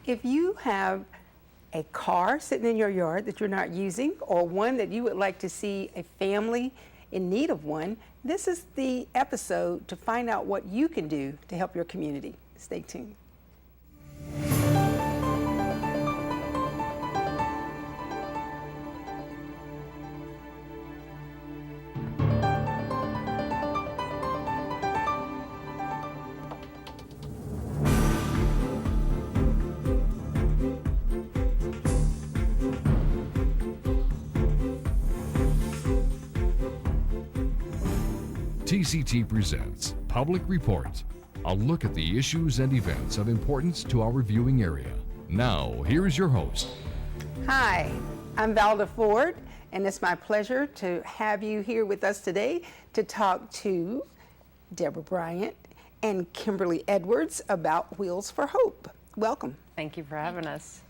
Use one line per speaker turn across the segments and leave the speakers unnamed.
If you have a car sitting in your yard that you're not using, or one that you would like to see a family in need of one, this is the episode to find out what you can do to help your community. Stay tuned.
TCT presents Public Report, a look at the issues and events of importance to our viewing area. Now, here's your host.
Hi, I'm Valda Ford, and it's my pleasure to have you here with us today to talk to Deborah Bryant and Kimberly Edwards about Wheels for Hope. Welcome.
Thank you for having us.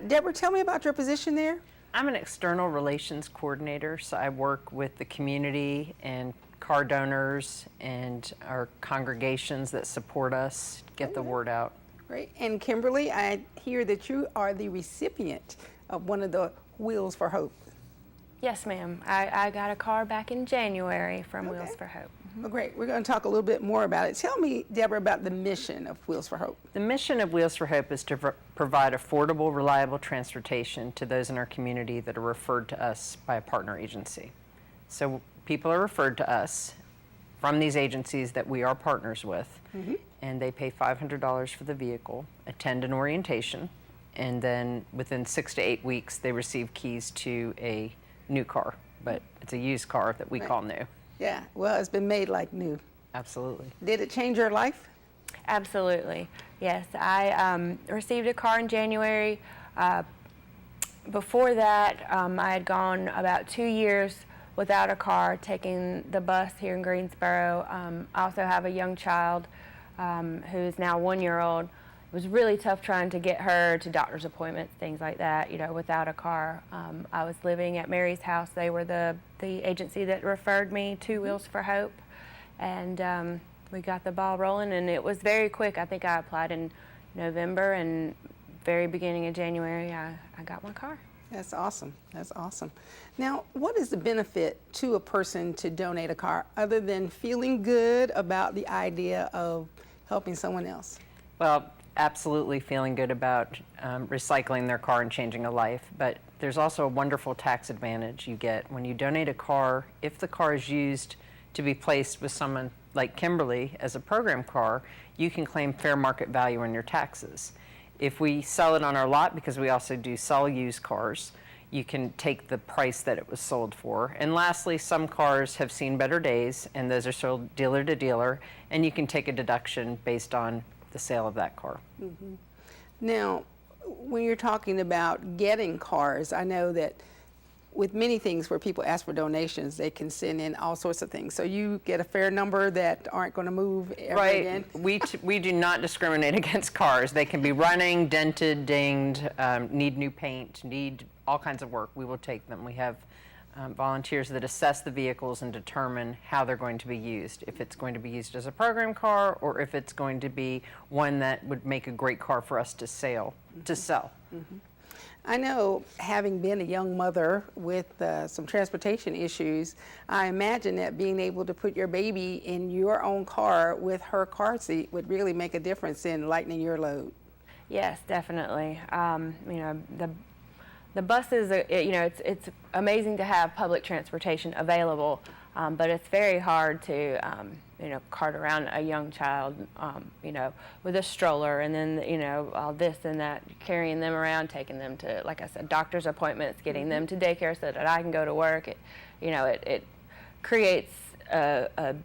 Deborah, tell me about your position there.
I'm an external relations coordinator, so I work with the community and car donors and our congregations that support us, get the word out.
Great. And Kimberly, I hear that you are the recipient of one of the Wheels for Hope.
Yes, ma'am. I got a car back in January from Wheels for Hope.
Well, great. We're going to talk a little bit more about it. Tell me, Deborah, about the mission of Wheels for Hope.
The mission of Wheels for Hope is to provide affordable, reliable transportation to those in our community that are referred to us by a partner agency. So people are referred to us from these agencies that we are partners with, and they pay $500 for the vehicle, attend an orientation, and then within 6 to 8 weeks they receive keys to a new car, but it's a used car that we call new.
Yeah, well, it's been made like new.
Absolutely.
Did it change your life?
Absolutely. Yes, I received a car in January. Before that, I had gone about 2 years without a car, taking the bus here in Greensboro. I also have a young child who is now 1 year old. It was really tough trying to get her to doctor's appointments, things like that, without a car. I was living at Mary's house. They were the agency that referred me to Wheels for Hope, and we got the ball rolling, and it was very quick. I think I applied in November, and very beginning of January, I got my car.
That's awesome. That's awesome. Now, what is the benefit to a person to donate a car other than feeling good about the idea of helping someone else?
Well, absolutely feeling good about recycling their car and changing a life, but there's also a wonderful tax advantage you get when you donate a car. If the car is used to be placed with someone like Kimberly as a program car, you can claim fair market value on your taxes. If we sell it on our lot, because we also do sell used cars, you can take the price that it was sold for. And lastly, some cars have seen better days, and those are sold dealer to dealer, and you can take a deduction based on the sale of that car.
Now, when you're talking about getting cars, I know that with many things where people ask for donations, they can send in all sorts of things. So you get a fair number that aren't going to move ever again?
We do not discriminate against cars. They can be running, dented, dinged, need new paint, need all kinds of work. We will take them. We have volunteers that assess the vehicles and determine how they're going to be used. If it's going to be used as a program car, or if it's going to be one that would make a great car for us to sell. I
know, having been a young mother with some transportation issues, I imagine that being able to put your baby in your own car with her car seat would really make a difference in lightening your load.
Yes, definitely. The buses, it's amazing to have public transportation available, but it's very hard to, cart around a young child, with a stroller, and then, all this and that, carrying them around, taking them to, like I said, doctor's appointments, getting them to daycare so that I can go to work. It creates probably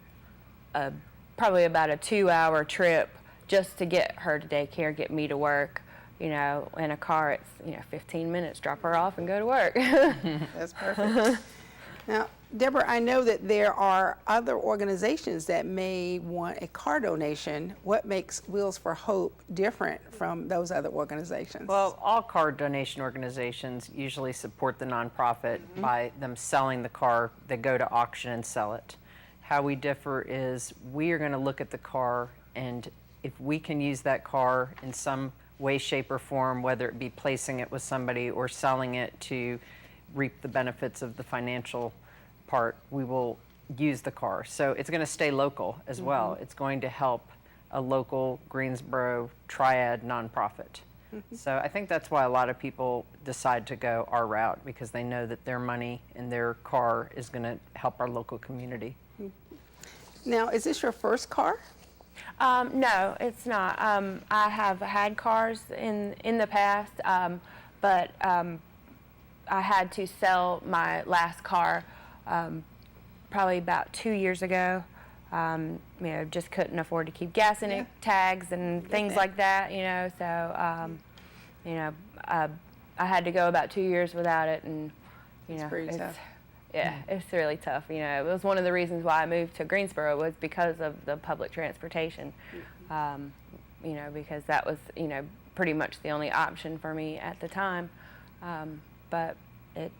about a 2-hour trip just to get her to daycare, get me to work. In a car, it's 15 minutes, drop her off and go to work.
That's perfect. Now, Deborah, I know that there are other organizations that may want a car donation. What makes Wheels for Hope different from those other organizations?
Well, all car donation organizations usually support the nonprofit by them selling the car. They go to auction and sell it. How we differ is we are going to look at the car, and if we can use that car in some way, shape, or form, whether it be placing it with somebody or selling it to reap the benefits of the financial part, we will use the car. So it's going to stay local as well. It's going to help a local Greensboro triad nonprofit. So I think that's why a lot of people decide to go our route, because they know that their money and their car is going to help our local community.
Now, is this your first car?
No, it's not. I have had cars in the past, but I had to sell my last car probably about 2 years ago. Just couldn't afford to keep gas in it, tags and things like that, so, I had to go about 2 years without it, and,
It's pretty tough.
Yeah, it's really tough. It was one of the reasons why I moved to Greensboro was because of the public transportation, because that was, pretty much the only option for me at the time. But it's,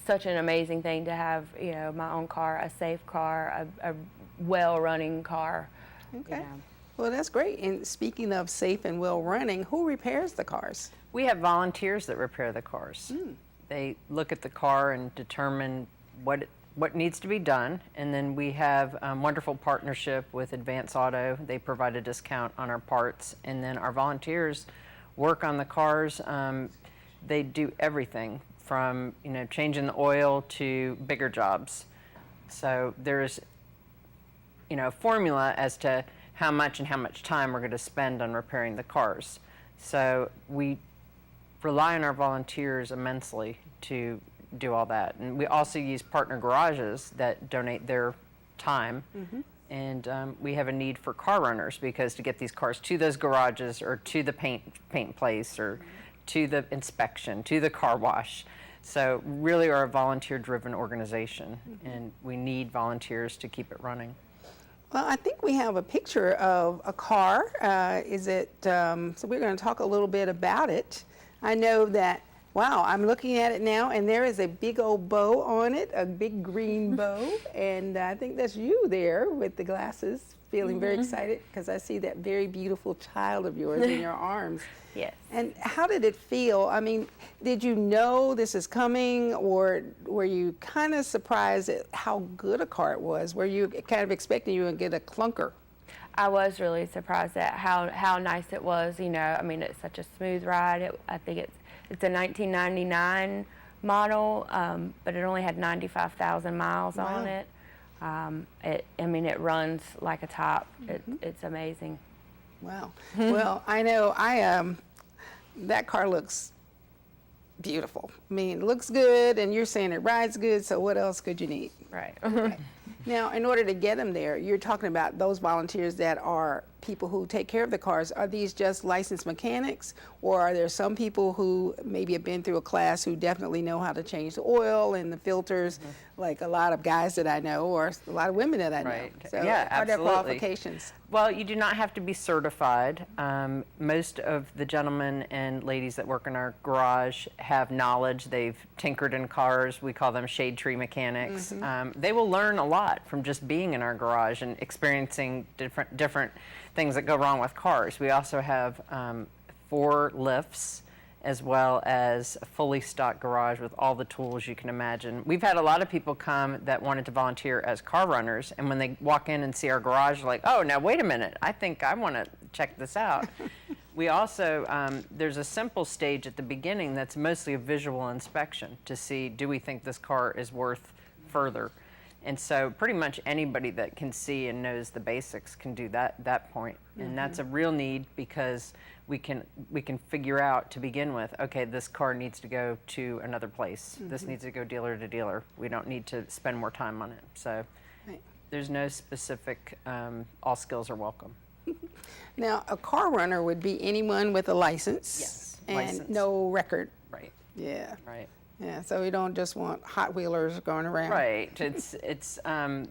such an amazing thing to have, my own car, a safe car, a well-running car.
Okay. Well, that's great. And speaking of safe and well-running, who repairs the cars?
We have volunteers that repair the cars. They look at the car and determine what needs to be done, and then we have a wonderful partnership with Advance Auto. They provide a discount on our parts, and then our volunteers work on the cars. They do everything from changing the oil to bigger jobs. So there's a formula as to how much time we're going to spend on repairing the cars. So we rely on our volunteers immensely to do all that. And we also use partner garages that donate their time. And we have a need for car runners, because to get these cars to those garages or to the paint place or to the inspection, to the car wash. So really are a volunteer-driven organization, and we need volunteers to keep it running.
Well, I think we have a picture of a car. So we're going to talk a little bit about it. I know that, wow, I'm looking at it now, and there is a big old bow on it, a big green bow, and I think that's you there with the glasses, feeling very excited, because I see that very beautiful child of yours in your arms.
Yes.
And how did it feel? I mean, did you know this is coming, or were you kind of surprised at how good a car it was? Were you kind of expecting you would get a clunker?
I was really surprised at how nice it was. It's such a smooth ride. I think it's a 1999 model, but it only had 95,000 miles on it. It runs like a top. It's amazing.
Wow. Well, I know that car looks beautiful. I mean, it looks good, and you're saying it rides good, so what else could you need?
Right.
Okay. Now, in order to get them there, you're talking about those volunteers that are people who take care of the cars. Are these just licensed mechanics, or are there some people who maybe have been through a class who definitely know how to change the oil and the filters, like a lot of guys that I know, or a lot of women that I know?
Right.
So
Yeah,
are there
absolutely.
qualifications?
Well, you do not have to be certified. Most of the gentlemen and ladies that work in our garage have knowledge. They've tinkered in cars. We call them shade tree mechanics. They will learn a lot from just being in our garage and experiencing different things that go wrong with cars. We also have 4 lifts, as well as a fully stocked garage with all the tools you can imagine. We've had a lot of people come that wanted to volunteer as car runners, and when they walk in and see our garage, they're like, oh, now wait a minute, I think I want to check this out. We also, there's a simple stage at the beginning that's mostly a visual inspection to see, do we think this car is worth further? And so pretty much anybody that can see and knows the basics can do that point. And that's a real need, because we can figure out to begin with, okay, this car needs to go to another place. This needs to go dealer to dealer. We don't need to spend more time on it. So there's no specific, all skills are welcome.
Now, a car runner would be anyone with a license.
Yes,
And
license.
no record.
Right,
Yeah.
right.
Yeah, so we don't just want Hot Wheelers going around.
Right.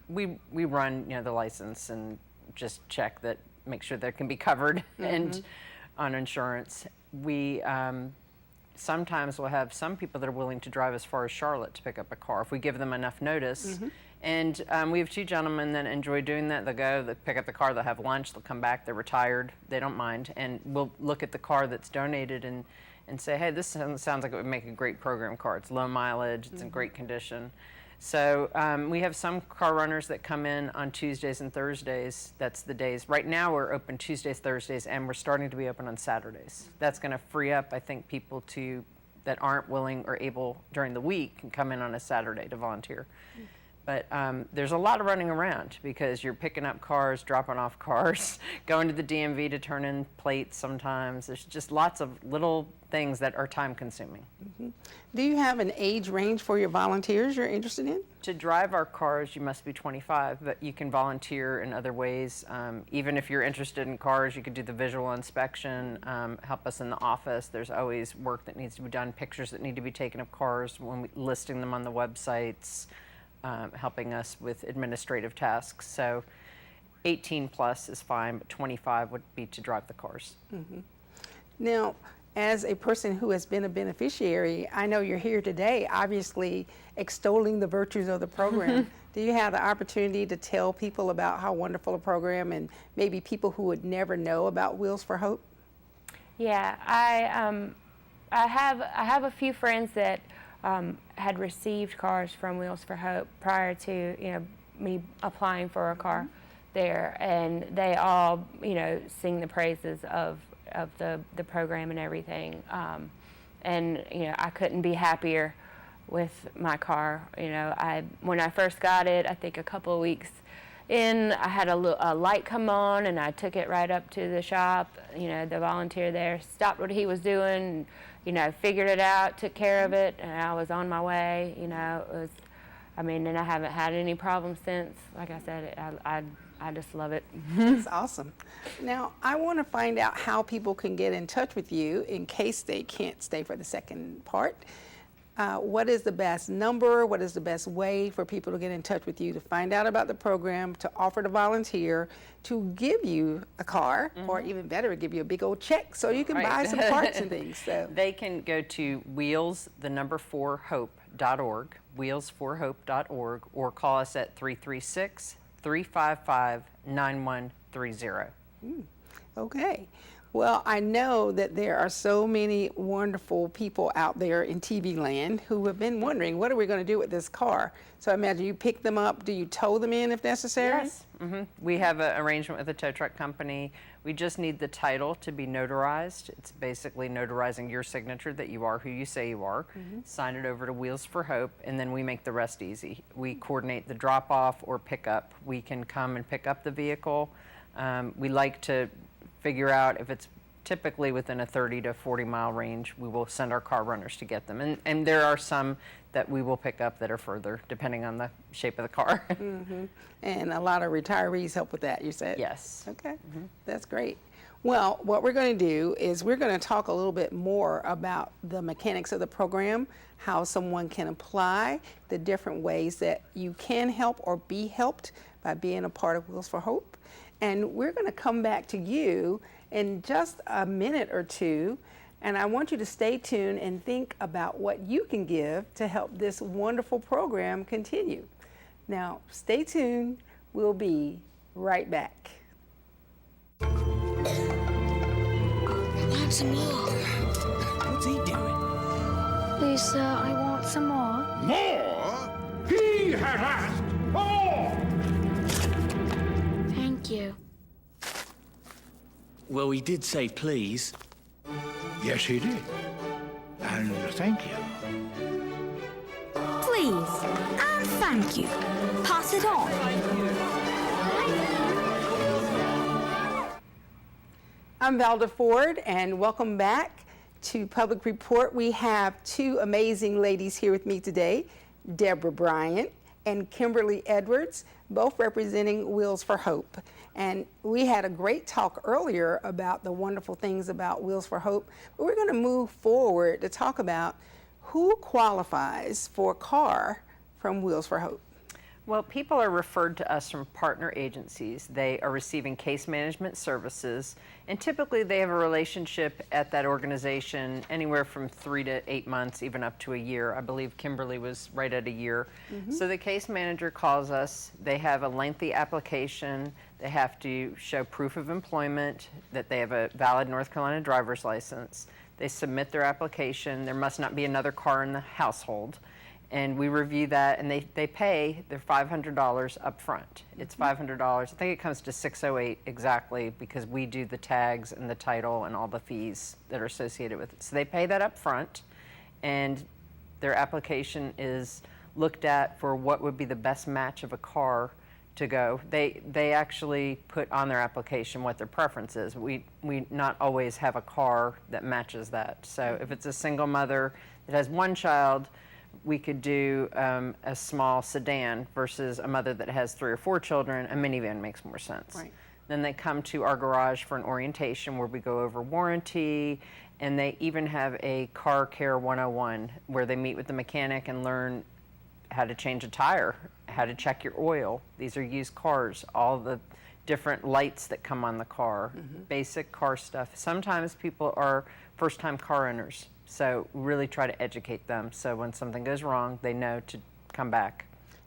We run the license and just check that, make sure that it can be covered and on insurance. We sometimes will have some people that are willing to drive as far as Charlotte to pick up a car if we give them enough notice, And we have 2 gentlemen that enjoy doing that. They'll go, they'll pick up the car, they'll have lunch, they'll come back, they're retired, they don't mind. And we'll look at the car that's donated and say, hey, this sounds like it would make a great program car. It's low mileage, it's in great condition. So we have some car runners that come in on Tuesdays and Thursdays. That's the days. Right now we're open Tuesdays, Thursdays, and we're starting to be open on Saturdays. That's going to free up, I think, people that aren't willing or able during the week can come in on a Saturday to volunteer. But there's a lot of running around because you're picking up cars, dropping off cars, going to the DMV to turn in plates sometimes. There's just lots of little things that are time consuming.
Do you have an age range for your volunteers you're interested in?
To drive our cars, you must be 25, but you can volunteer in other ways. Even if you're interested in cars, you could do the visual inspection, help us in the office. There's always work that needs to be done, pictures that need to be taken of cars, listing them on the websites. Helping us with administrative tasks. So 18 plus is fine, but 25 would be to drive the cars.
Now, as a person who has been a beneficiary, I know you're here today, obviously extolling the virtues of the program. Do you have the opportunity to tell people about how wonderful a program and maybe people who would never know about Wheels for Hope?
Yeah, I have a few friends that had received cars from Wheels for Hope prior to me applying for a car there, and they all sing the praises of the program and everything, and I couldn't be happier with my car. When I first got it, I think a couple of weeks in, I had a light come on, and I took it right up to the shop. The volunteer there stopped what he was doing, figured it out, took care of it, and I was on my way. It was, and I haven't had any problems since. Like I said, I just love it.
That's awesome. Now, I want to find out how people can get in touch with you in case they can't stay for the second part. What is the best number? What is the best way for people to get in touch with you to find out about the program, to offer to volunteer, to give you a car, or even better, give you a big old check so you can buy some parts and things? So
they can go to wheels4hope.org, wheels4hope.org, or call us at 336-355-9130.
Okay. Well, I know that there are so many wonderful people out there in TV land who have been wondering, what are we going to do with this car? So I imagine you pick them up. Do you tow them in if necessary?
Yes. We have an arrangement with a tow truck company. We just need the title to be notarized. It's basically notarizing your signature that you are who you say you are. Sign it over to Wheels for Hope, and then we make the rest easy. We coordinate the drop-off or pickup. We can come and pick up the vehicle. We like to figure out if it's typically within a 30 to 40 mile range, we will send our car runners to get them. And there are some that we will pick up that are further, depending on the shape of the car.
And a lot of retirees help with that, you said?
Yes.
Okay, that's great. Well, what we're going to do is we're going to talk a little bit more about the mechanics of the program, how someone can apply, the different ways that you can help or be helped by being a part of Wheels for Hope. And we're going to come back to you in just a minute or two, and I want you to stay tuned and think about what you can give to help this wonderful program continue. Now, stay tuned. We'll be right back.
I want some more.
What's he doing?
Please, sir, I want some more.
More? He has asked more!
Thank you.
Well, he did say please.
Yes, he did. And thank you.
Please, and thank you. Pass it on.
I'm Valda Ford, and welcome back to Public Report. We have two amazing ladies here with me today, Deborah Bryant and Kimberly Edwards, both representing Wheels for Hope. And we had a great talk earlier about the wonderful things about Wheels for Hope, but we're going to move forward to talk about who qualifies for a car from Wheels for Hope.
Well, people are referred to us from partner agencies. They are receiving case management services, and typically they have a relationship at that organization anywhere from 3 to 8 months, even up to a year. I believe Kimberly was right at a year. So the case manager calls us. They have a lengthy application. They have to show proof of employment, that they have a valid North Carolina driver's license. They submit their application. There must not be another car in the household. And we review that, and they pay their $500 up front. It's $500. I think it comes to $608 exactly, because we do the tags and the title and all the fees that are associated with it. So they pay that up front, and their application is looked at for what would be the best match of a car to go. They actually put on their application what their preference is. We not always have a car that matches that. So if it's a single mother that has one child, we could do a small sedan versus a mother that has 3 or 4 children. A minivan makes more sense.
Right.
Then they come to our garage for an orientation where we go over warranty, and they even have a car care 101 where they meet with the mechanic and learn how to change a tire, how to check your oil. These are used cars, all the different lights that come on the car, basic car stuff. Sometimes people are first-time car owners. So we really try to educate them, so when something goes wrong, they know to come back.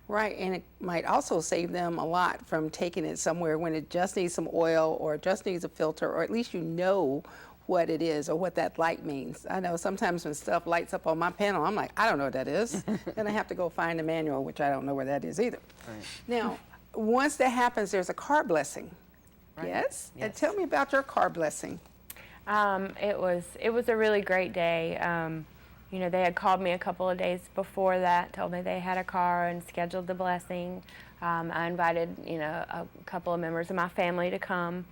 Right, and it might also save them a lot from taking it somewhere when it just needs some oil or just needs a filter, or at least you know what it is or what that light means. I know sometimes when stuff lights up on my panel, I'm like, I don't know what that is. Then I have to go find the manual, which I don't know where that is either.
Right.
Now, once that happens, there's a car blessing.
Right.
Yes? And
Yes.
tell me about your car blessing.
It was a really great day. You know, they had called me a couple of days before that, told me they had a car and scheduled the blessing. I invited, you know, a couple of members of my family to come.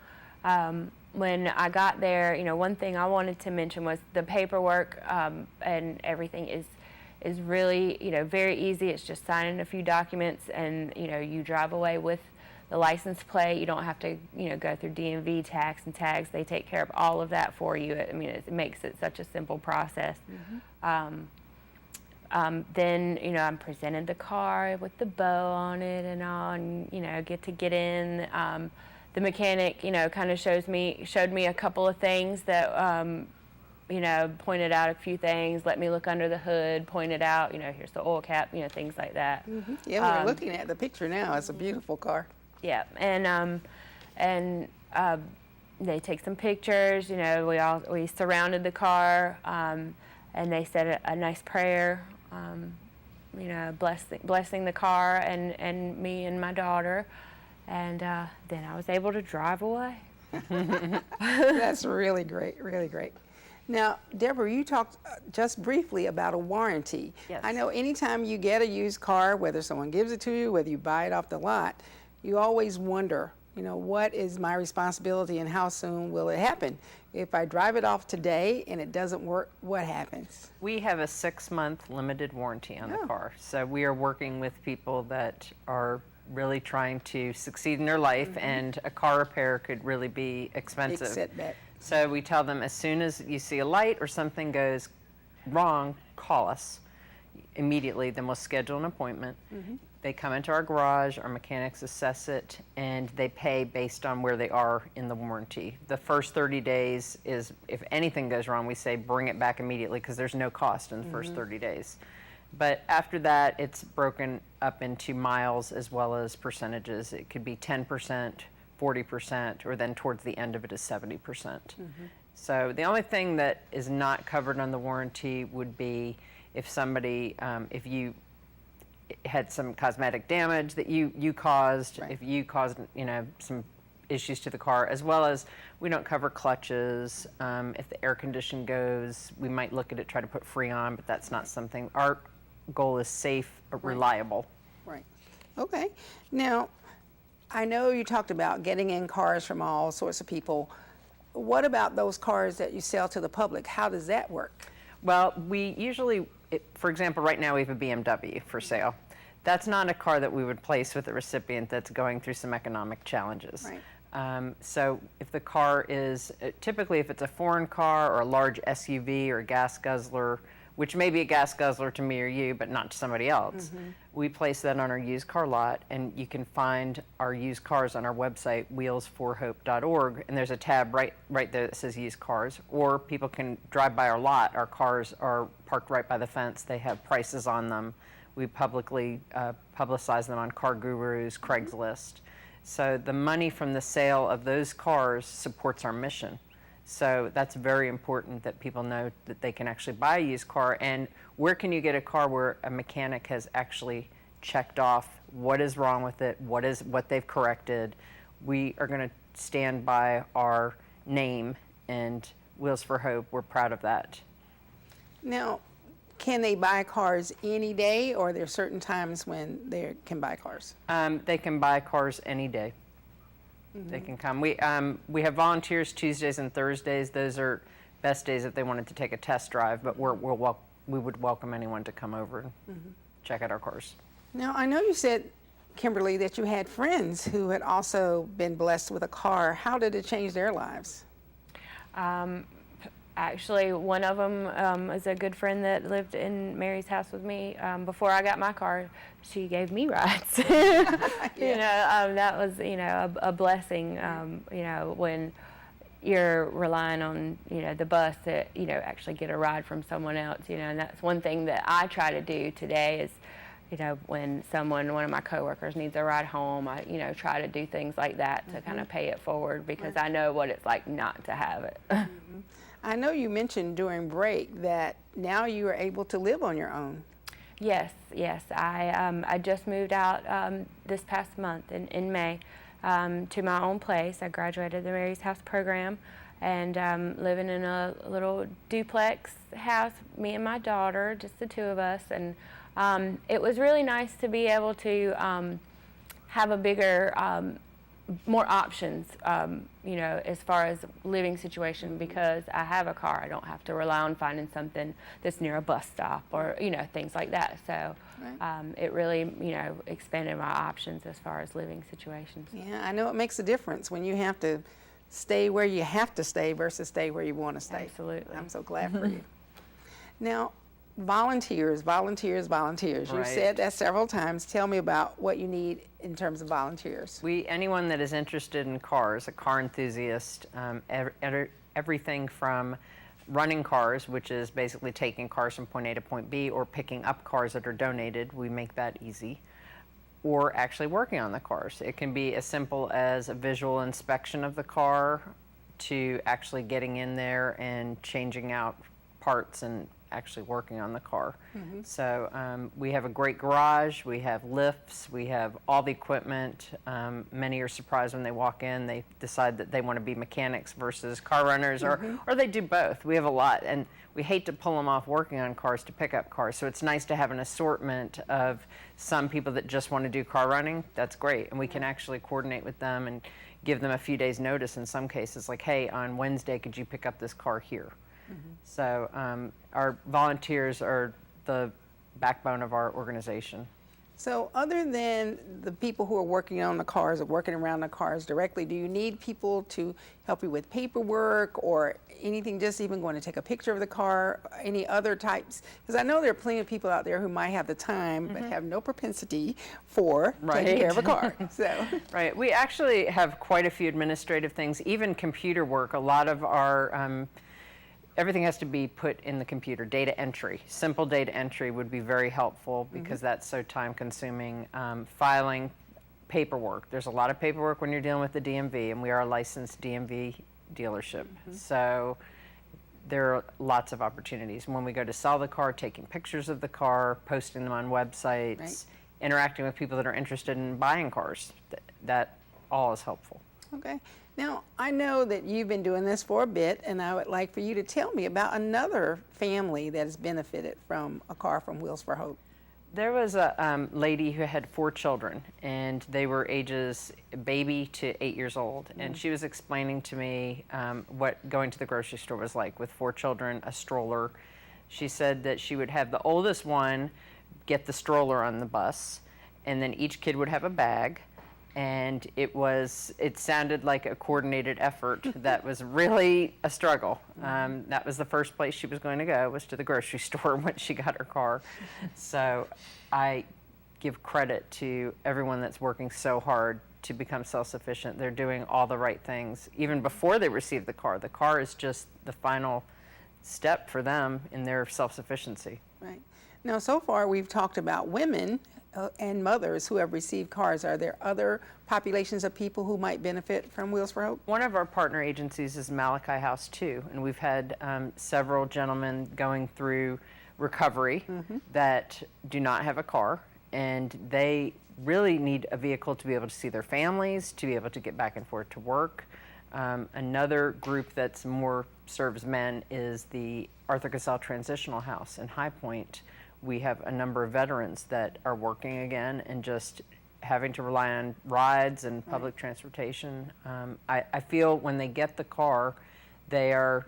When I got there, you know, one thing I wanted to mention was the paperwork and everything is really, you know, very easy. It's just signing a few documents, and you know, you drive away with the license plate. You don't have to, you know, go through DMV tax and tags. They take care of all of that for you. I mean, it makes it such a simple process. Then, you know, I'm presented the car with the bow on it and all, and you know, get in. The mechanic, you know, kind of showed me a couple of things that, you know, pointed out a few things, let me look under the hood, pointed out, you know, here's the oil cap, you know, things like that.
Yeah, we're looking at the picture now. It's a beautiful car.
Yeah, and they take some pictures. You know, we surrounded the car, and they said a nice prayer. You know, blessing the car and me and my daughter, and then I was able to drive away.
That's really great, really great. Now, Deborah, you talked just briefly about a warranty.
Yes.
I know anytime you get a used car, whether someone gives it to you, whether you buy it off the lot, you always wonder, you know, what is my responsibility and how soon will it happen? If I drive it off today and it doesn't work, what happens?
We have a 6-month limited warranty on the
Oh.
car. So we are working with people that are really trying to succeed in their life, and a car repair could really be expensive.
Big setback.
So we tell them, as soon as you see a light or something goes wrong, call us immediately, then we'll schedule an appointment. They come into our garage, our mechanics assess it, and they pay based on where they are in the warranty. The first 30 days is, if anything goes wrong, we say bring it back immediately, because there's no cost in the first 30 days. But after that, it's broken up into miles as well as percentages. It could be 10%, 40%, or then towards the end of it is 70%. So the only thing that is not covered on the warranty would be if somebody, if you had some cosmetic damage that you caused,
Right.
if you caused, you know, some issues to the car, as well as we don't cover clutches. If the air condition goes, we might look at it, try to put Freon, but that's not something. Our goal is safe, reliable.
Right. Okay. Now, I know you talked about getting in cars from all sorts of people. What about those cars that you sell to the public? How does that work?
Well, we usually, for example, right now we have a BMW for sale. That's not a car that we would place with a recipient that's going through some economic challenges.
Right.
So if the car is, typically if it's a foreign car or a large SUV or a gas guzzler, which may be a gas guzzler to me or you, but not to somebody else. We place that on our used car lot, and you can find our used cars on our website, wheelsforhope.org, and there's a tab right there that says used cars, or people can drive by our lot. Our cars are parked right by the fence. They have prices on them. We publicly publicize them on Car Gurus, Craigslist. So the money from the sale of those cars supports our mission. So that's very important that people know that they can actually buy a used car. And where can you get a car where a mechanic has actually checked off what is wrong with it, what they've corrected? We are going to stand by our name, and Wheels for Hope, we're proud of that.
Now, can they buy cars any day, or are there certain times when they can buy cars?
They can buy cars any day. They can come. We have volunteers Tuesdays and Thursdays. Those are best days if they wanted to take a test drive, but we would welcome anyone to come over and check out our cars.
Now, I know you said, Kimberly, that you had friends who had also been blessed with a car. How did it change their lives?
Actually, one of them is a good friend that lived in Mary's house with me. Before I got my car, she gave me rides. You know, that was, you know, a blessing, you know, when you're relying on, you know, the bus to, you know, actually get a ride from someone else, you know, and that's one thing that I try to do today is, you know, when one of my coworkers needs a ride home, I, you know, try to do things like that to kind of pay it forward, because I know what it's like not to have it.
I know you mentioned during break that now you are able to live on your own.
Yes. I just moved out this past month in May to my own place. I graduated the Mary's House program, and living in a little duplex house, me and my daughter, just the two of us. And it was really nice to be able to have a bigger, more options, you know, as far as living situation, because I have a car. I don't have to rely on finding something that's near a bus stop or, you know, things like that. So it really, you know, expanded my options as far as living situations.
Yeah, I know it makes a difference when you have to stay where you have to stay versus stay where you want to stay.
Absolutely.
I'm so glad for you. Now, volunteers. You've said that several times. Tell me about what you need in terms of volunteers.
Anyone that is interested in cars, a car enthusiast, everything from running cars, which is basically taking cars from point A to point B, or picking up cars that are donated, we make that easy, or actually working on the cars. It can be as simple as a visual inspection of the car to actually getting in there and changing out parts and actually working on the car. So we have a great garage, we have lifts, we have all the equipment. Many are surprised when they walk in, they decide that they want to be mechanics versus car runners, or they do both. We have a lot, and we hate to pull them off working on cars to pick up cars. So it's nice to have an assortment of some people that just want to do car running. That's great, and we can actually coordinate with them and give them a few days notice in some cases, like, hey, on Wednesday could you pick up this car here? So our volunteers are the backbone of our organization.
So other than the people who are working on the cars or working around the cars directly, do you need people to help you with paperwork or anything, just even going to take a picture of the car, any other types? Because I know there are plenty of people out there who might have the time but have no propensity for taking care of a car. So.
Right. We actually have quite a few administrative things, even computer work. A lot of our everything has to be put in the computer. Data entry, simple data entry would be very helpful, because that's so time consuming. Filing, paperwork. There's a lot of paperwork when you're dealing with the DMV, and we are a licensed DMV dealership. So there are lots of opportunities. When we go to sell the car, taking pictures of the car, posting them on websites, interacting with people that are interested in buying cars, that all is helpful.
Okay. Now, I know that you've been doing this for a bit, and I would like for you to tell me about another family that has benefited from a car from Wheels for Hope.
There was a lady who had 4 children, and they were ages baby to 8 years old. And she was explaining to me what going to the grocery store was like with 4 children, a stroller. She said that she would have the oldest one get the stroller on the bus, and then each kid would have a bag. And it sounded like a coordinated effort that was really a struggle. That was the first place she was going to go, was to the grocery store when she got her car. So I give credit to everyone that's working so hard to become self-sufficient. They're doing all the right things. Even before they receive the car is just the final step for them in their self-sufficiency.
Right. Now, so far we've talked about women and mothers who have received cars. Are there other populations of people who might benefit from Wheels for Hope?
One of our partner agencies is Malachi House 2, and we've had several gentlemen going through recovery that do not have a car, and they really need a vehicle to be able to see their families, to be able to get back and forth to work. Another group that's more serves men is the Arthur Gazelle Transitional House in High Point. We have a number of veterans that are working again and just having to rely on rides and public transportation. I feel when they get the car, they are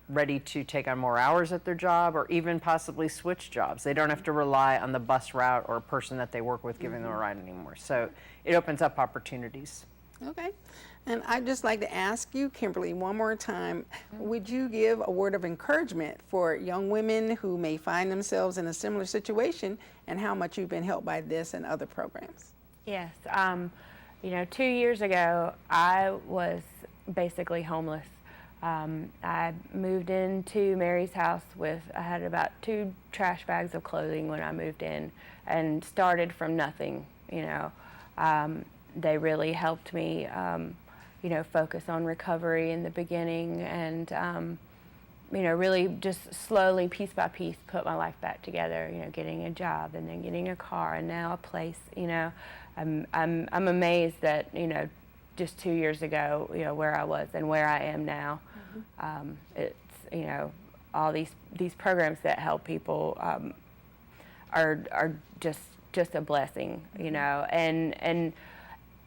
ready to take on more hours at their job or even possibly switch jobs. They don't have to rely on the bus route or a person that they work with giving them a ride anymore. So it opens up opportunities.
Okay. And I'd just like to ask you, Kimberly, one more time, would you give a word of encouragement for young women who may find themselves in a similar situation, and how much you've been helped by this and other programs?
Yes. 2 years ago, I was basically homeless. I moved into Mary's house I had about 2 trash bags of clothing when I moved in, and started from nothing, They really helped me, focus on recovery in the beginning, and, really just slowly, piece by piece, put my life back together, getting a job and then getting a car and now a place, I'm amazed that, just 2 years ago, where I was and where I am now. It's, all these programs that help people are just a blessing, and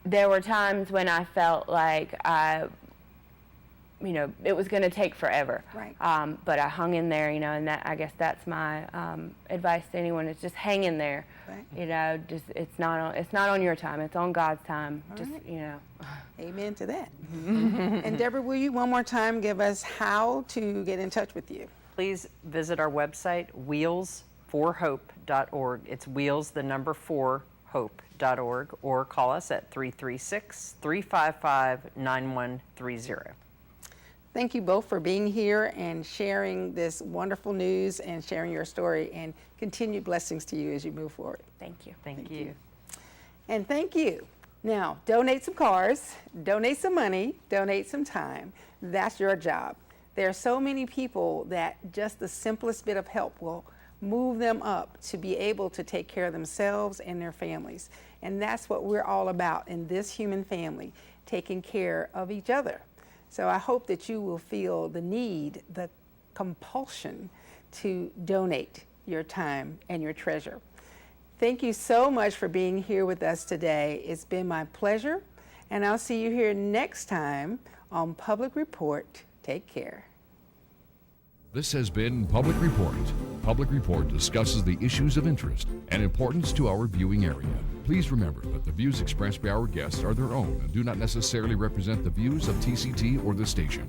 there were times when I felt like it was going to take forever.
Right.
But I hung in there, and I guess that's my advice to anyone, is just hang in there.
Right.
It's not on your time, it's on God's time.
All
just,
right. Amen to that. And Deborah, will you one more time give us how to get in touch with you?
Please visit our website, wheelsforhope.org. It's wheels, the number 4, hope.org, or call us at 336-355-9130.
Thank you both for being here and sharing this wonderful news and sharing your story, and continued blessings to you as you move forward.
Thank you.
Thank you.
And thank you. Now, donate some cars, donate some money, donate some time. That's your job. There are so many people that just the simplest bit of help will move them up to be able to take care of themselves and their families. And that's what we're all about in this human family, taking care of each other. So I hope that you will feel the need, the compulsion to donate your time and your treasure. Thank you so much for being here with us today. It's been my pleasure, and I'll see you here next time on Public Report. Take care.
This has been Public Report. Public Report discusses the issues of interest and importance to our viewing area. Please remember that the views expressed by our guests are their own and do not necessarily represent the views of TCT or the station.